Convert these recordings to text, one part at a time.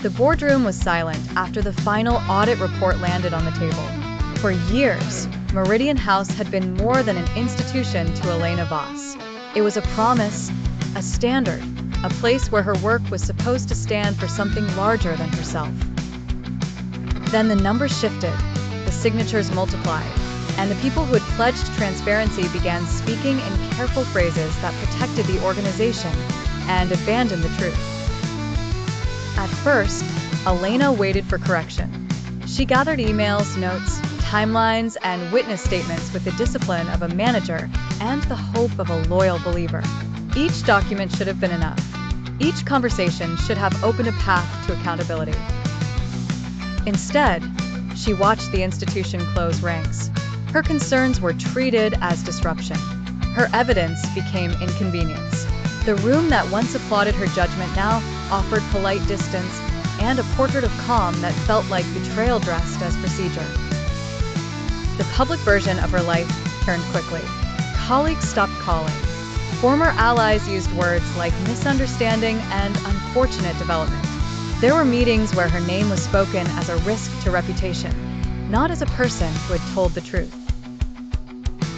The boardroom was silent after the final audit report landed on the table. For years, Meridian House had been more than an institution to Elena Voss. It was a promise, a standard, a place where her work was supposed to stand for something larger than herself. Then the numbers shifted, the signatures multiplied, and the people who had pledged transparency began speaking in careful phrases that protected the organization and abandoned the truth. At first, Elena waited for correction. She gathered emails, notes, timelines, and witness statements with the discipline of a manager and the hope of a loyal believer. Each document should have been enough. Each conversation should have opened a path to accountability. Instead, she watched the institution close ranks. Her concerns were treated as disruption. Her evidence became inconvenience. The room that once applauded her judgment now offered polite distance and a portrait of calm that felt like betrayal dressed as procedure. The public version of her life turned quickly. Colleagues stopped calling. Former allies used words like misunderstanding and unfortunate development. There were meetings where her name was spoken as a risk to reputation, not as a person who had told the truth.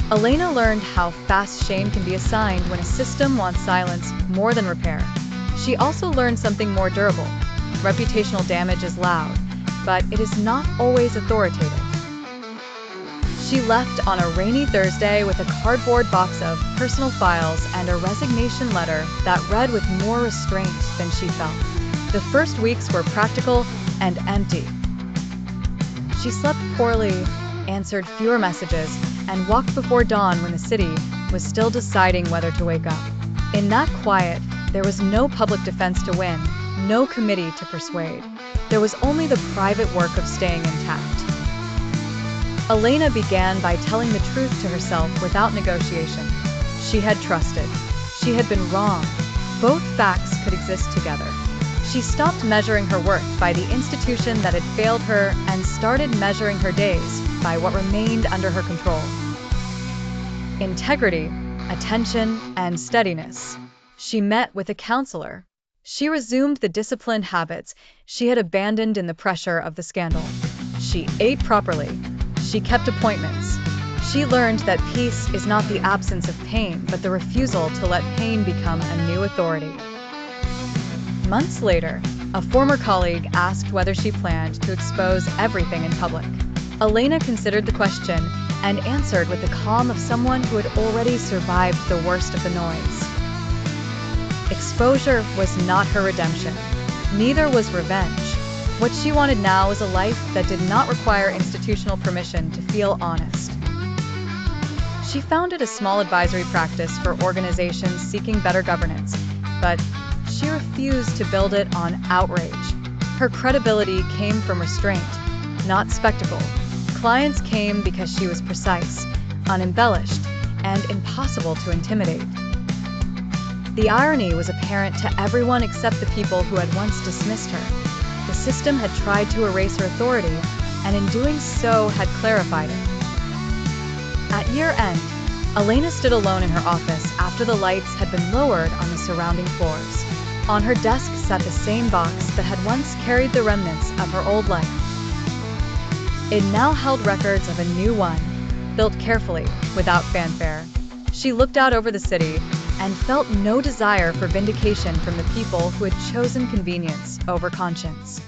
Elena learned how fast shame can be assigned when a system wants silence more than repair. She also learned something more durable. Reputational damage is loud, but it is not always authoritative. She left on a rainy Thursday with a cardboard box of personal files and a resignation letter that read with more restraint than she felt. The first weeks were practical and empty. She slept poorly, answered fewer messages, and walked before dawn when the city was still deciding whether to wake up. In that quiet, there was no public defense to win, no committee to persuade. There was only the private work of staying intact. Elena began by telling the truth to herself without negotiation. She had trusted. She had been wrong. Both facts could exist together. She stopped measuring her worth by the institution that had failed her and started measuring her days by what remained under her control. Integrity, attention, and steadiness. She met with a counselor. She resumed the disciplined habits she had abandoned in the pressure of the scandal. She ate properly. She kept appointments. She learned that peace is not the absence of pain, but the refusal to let pain become a new authority. Months later, a former colleague asked whether she planned to expose everything in public. Elena considered the question and answered with the calm of someone who had already survived the worst of the noise. Exposure was not her redemption. Neither was revenge. What she wanted now was a life that did not require institutional permission to feel honest. She founded a small advisory practice for organizations seeking better governance, but she refused to build it on outrage. Her credibility came from restraint, not spectacle. Clients came because she was precise, unembellished, and impossible to intimidate. The irony was apparent to everyone except the people who had once dismissed her. The system had tried to erase her authority, and in doing so had clarified it. At year-end, Elena stood alone in her office after the lights had been lowered on the surrounding floors. On her desk sat the same box that had once carried the remnants of her old life. It now held records of a new one, built carefully, without fanfare. She looked out over the city and felt no desire for vindication from the people who had chosen convenience over conscience.